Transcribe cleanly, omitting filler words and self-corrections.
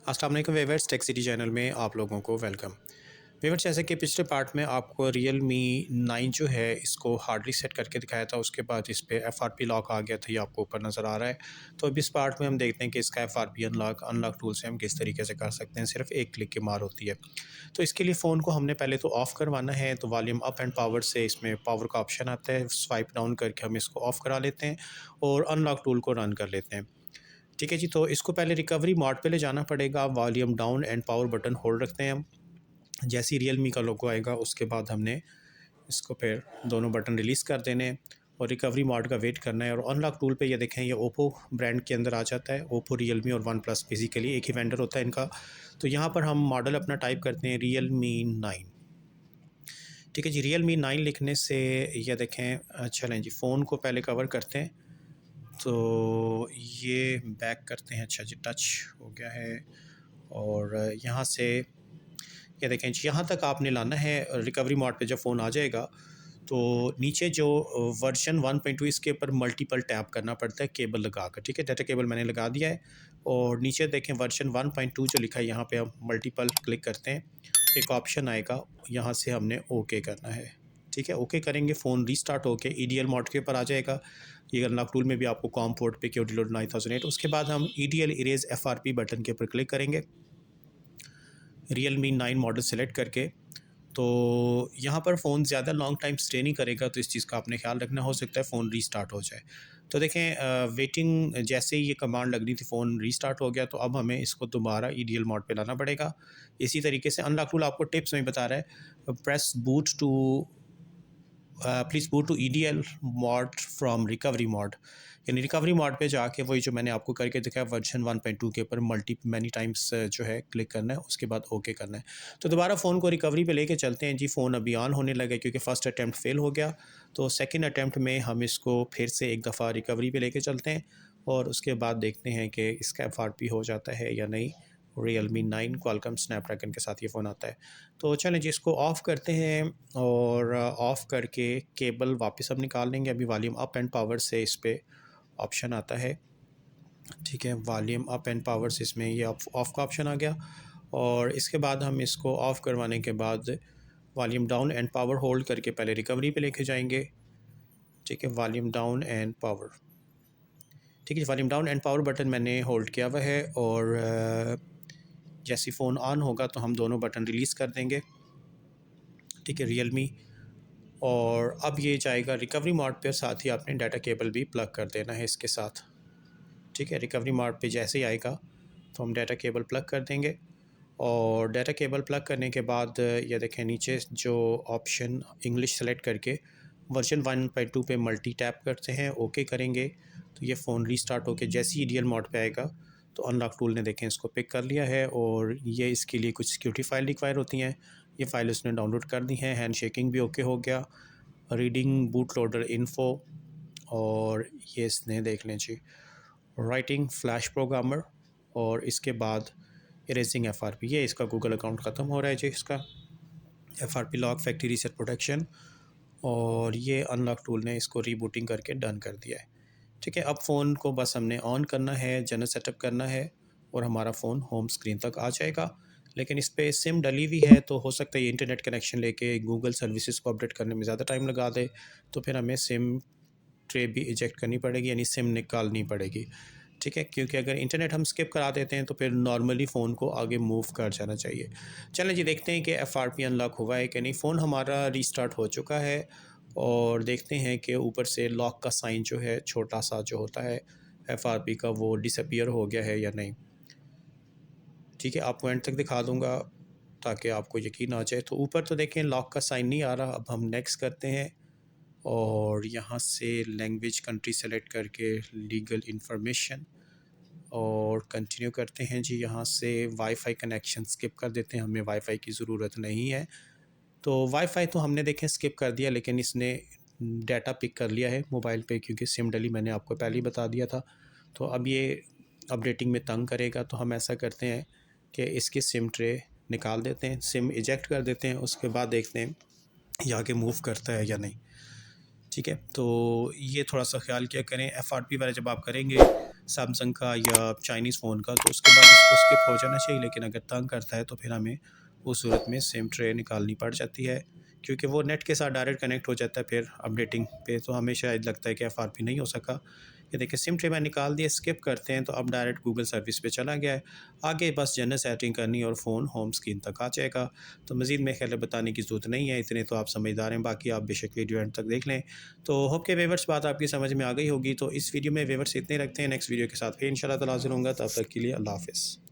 अस्सलाम वालेकुम viewers, tech city channel में आप लोगों को वेलकम। व्यूअर्स, जैसे कि पिछले पार्ट में आपको Realme 9 जो है इसको हार्ड रीसेट करके दिखाया था, उसके बाद इस पे FRP लॉक आ गया था, ये आपको ऊपर नज़र आ रहा है। तो अब इस पार्ट में हम देखते हैं कि इसका FRP अनलॉक टूल से हम किस तरीके से कर सकते हैं, सिर्फ एक क्लिक की मार होती है। तो इसके लिए फ़ोन को हमने पहले तो ऑफ़ करवाना है, तो वॉल्यूम अप एंड पावर से इसमें पावर का ऑप्शन आता है, स्वाइप डाउन करके हम इसको ऑफ़ करा लेते हैं और अनलॉक टूल को रन कर लेते हैं। ठीक है जी, तो इसको पहले रिकवरी मोड पे ले जाना पड़ेगा। Volume down and power button hold रखते हैं हम। जैसे ही रियलमी का लोगो आएगा उसके बाद हमने इसको फिर दोनों बटन रिलीज़ कर देने हैं और रिकवरी मोड का वेट करना है। और अनलॉक टूल पे ये देखें, ये ओप्पो ब्रांड के अंदर आ जाता है। ओप्पो, रियलमी और वन प्लस बेसिकली एक ही वेंडर होता है इनका। तो यहाँ पर हम मॉडल अपना टाइप करते हैं Realme 9। ठीक है जी, Realme 9 लिखने से ये देखें, चलें जी फ़ोन को पहले कवर करते हैं। तो ये बैक करते हैं। अच्छा जी, टच हो गया है और यहाँ से ये देखें जी, यहाँ तक आपने लाना है। रिकवरी मोड पे जब फ़ोन आ जाएगा तो नीचे जो वर्जन 1.2 इसके ऊपर मल्टीपल टैप करना पड़ता है केबल लगा कर। ठीक है, डाटा केबल मैंने लगा दिया है और नीचे देखें वर्जन 1.2 जो लिखा है, यहाँ पे हम मल्टीपल क्लिक करते हैं, एक ऑप्शन आएगा, यहाँ से हमने ओके करना है। ठीक है, ओके करेंगे, फ़ोन रीस्टार्ट होके EDL मोड के ऊपर आ जाएगा। ये अनलॉक टूल में भी आपको कॉम पोर्ट पे क्यू डिलोड 9008। उसके बाद हम EDL इरेज FRP बटन के ऊपर क्लिक करेंगे, Realme 9 मॉडल सेलेक्ट करके। तो यहाँ पर फ़ोन ज़्यादा लॉन्ग टाइम स्टे नहीं करेगा, तो इस चीज़ का आपने ख्याल रखना। हो सकता है फ़ोन रीस्टार्ट हो जाए। तो देखें, वेटिंग जैसे ही ये कमांड लगनी थी फ़ोन रीस्टार्ट हो गया, तो अब हमें इसको दोबारा EDL मोड पे लाना पड़ेगा। इसी तरीके से अनलॉक टूल आपको टिप्स में बता रहा है, press boot to please boot to EDL mode from recovery mode. यानी रिकवरी मोड पे जाके वही जो मैंने आपको करके दिखाया वर्जन 1.2 के ऊपर मैनी टाइम्स जो है क्लिक करना है, उसके बाद ओके करना है। तो दोबारा फ़ोन को रिकवरी पे लेके चलते हैं जी। फ़ोन अभी ऑन होने लगा क्योंकि फ़र्स्ट अटैम्प्ट फेल हो गया। तो सेकंड अटैम्प्ट में हम इसको फिर से एक दफ़ा रिकवरी पे लेके चलते हैं और उसके बाद देखते हैं कि इसका FRP हो जाता है या नहीं। Realme 9 क्वालकॉम स्नैपड्रैगन के साथ ये फ़ोन आता है। तो चलें जी, इसको ऑफ़ करते हैं और ऑफ़ करके केबल वापस अब निकाल लेंगे। अभी वॉल्यूम अप एंड पावर से इस पे ऑप्शन आता है। ठीक है, वॉल्यूम अप एंड पावर से इसमें ये ऑफ़ का ऑप्शन आ गया और इसके बाद हम इसको ऑफ़ करवाने के बाद volume down and power hold करके पहले रिकवरी पे लेके जाएंगे। ठीक है, वॉल्यूम डाउन एंड पावर। ठीक है, volume down and power button मैंने होल्ड किया हुआ है और जैसे फ़ोन ऑन होगा तो हम दोनों बटन रिलीज़ कर देंगे। ठीक है, Realme। और अब ये जाएगा रिकवरी मोड पे, साथ ही आपने डाटा केबल भी प्लग कर देना है इसके साथ। ठीक है, रिकवरी मोड पे जैसे ही आएगा तो हम डाटा केबल प्लग कर देंगे और डाटा केबल प्लग करने के बाद ये देखें, नीचे जो ऑप्शन इंग्लिश सेलेक्ट करके वर्जन 1.2 पे मल्टी टैप करते हैं, ओके करेंगे तो ये फ़ोन रीस्टार्ट होकर जैसे ही EDL मोड पे आएगा तो अनलॉक टूल ने देखें इसको पिक कर लिया है और ये इसके लिए कुछ सिक्योरिटी फ़ाइल रिक्वायर होती हैं, ये फ़ाइल उसने डाउनलोड कर दी है। हैंड शेकिंग भी ओके हो गया, रीडिंग बूट लोडर इन्फो और ये इसने देख लें जी, राइटिंग फ्लैश प्रोग्रामर और इसके बाद इरेजिंग FRP। ये इसका गूगल अकाउंट ख़त्म हो रहा है जी, इसका FRP lock factory reset protection और ये अनलॉक टूल ने इसको रीबूटिंग करके डन कर दिया है। ठीक है, अब फ़ोन को बस हमने ऑन करना है, जनरल सेटअप करना है और हमारा फ़ोन होम स्क्रीन तक आ जाएगा। लेकिन इस पे सिम डली हुई है तो हो सकता है ये इंटरनेट कनेक्शन लेके गूगल सर्विसेज को अपडेट करने में ज़्यादा टाइम लगा दे, तो फिर हमें सिम ट्रे भी इजेक्ट करनी पड़ेगी, यानी सिम निकालनी पड़ेगी। ठीक है, क्योंकि अगर इंटरनेट हम स्किप करा देते हैं तो फिर नॉर्मली फ़ोन को आगे मूव कर जाना चाहिए। चलें जी, देखते हैं कि FRP अनलॉक हुआ है कि नहीं। फ़ोन हमारा रीस्टार्ट हो चुका है और देखते हैं कि ऊपर से लॉक का साइन जो है छोटा सा जो होता है FRP का, वो डिसअपीयर हो गया है या नहीं। ठीक है, आपको एंड तक दिखा दूँगा ताकि आपको यकीन आ जाए। तो ऊपर तो देखें लॉक का साइन नहीं आ रहा। अब हम नेक्स्ट करते हैं और यहाँ से लैंग्वेज कंट्री सेलेक्ट करके लीगल इंफॉर्मेशन और कंटिन्यू करते हैं जी। यहाँ से वाईफाई कनेक्शन स्किप कर देते हैं, हमें वाईफाई की ज़रूरत नहीं है। तो वाईफाई तो हमने देखें स्किप कर दिया, लेकिन इसने डाटा पिक कर लिया है मोबाइल पे, क्योंकि सिम डली मैंने आपको पहले ही बता दिया था। तो अब ये अपडेटिंग में तंग करेगा, तो हम ऐसा करते हैं कि इसकी सिम ट्रे निकाल देते हैं, सिम इजेक्ट कर देते हैं, उसके बाद देखते हैं ये आगे मूव करता है या नहीं। ठीक है, तो ये थोड़ा सा ख्याल किया करें। FRP वगैरह जब आप करेंगे सैमसंग का या चाइनीज़ फ़ोन का, तो उसके बाद उसको स्किप हो जाना चाहिए। लेकिन अगर तंग करता है तो फिर हमें उस सूरत में सिम ट्रे निकालनी पड़ जाती है, क्योंकि वो नेट के साथ डायरेक्ट कनेक्ट हो जाता है फिर अपडेटिंग पे। तो हमें शायद लगता है कि एफआरपी नहीं हो सका। ये देखिए सिम ट्रे मैंने निकाल दिया, स्किप करते हैं तो अब डायरेक्ट गूगल सर्विस पे चला गया है। आगे बस जनरल सेटिंग करनी और फ़ोन होम स्क्रीन तक आ जाएगा। तो मज़ीद मेरे ख्याल है बताने की ज़रूरत नहीं है, इतने तो आप समझदार हैं। बाकी आप बेशक वीडियो एंड तक देख लें। तो होप के व्यूअर्स बात आपकी समझ में आ गई होगी। तो इस वीडियो में व्यूअर्स इतने रखते हैं, नेक्स्ट वीडियो के साथ फिर इंशाल्लाह ताला हाज़िर होऊँगा। तब तक के लिए अल्लाह हाफ़िज़।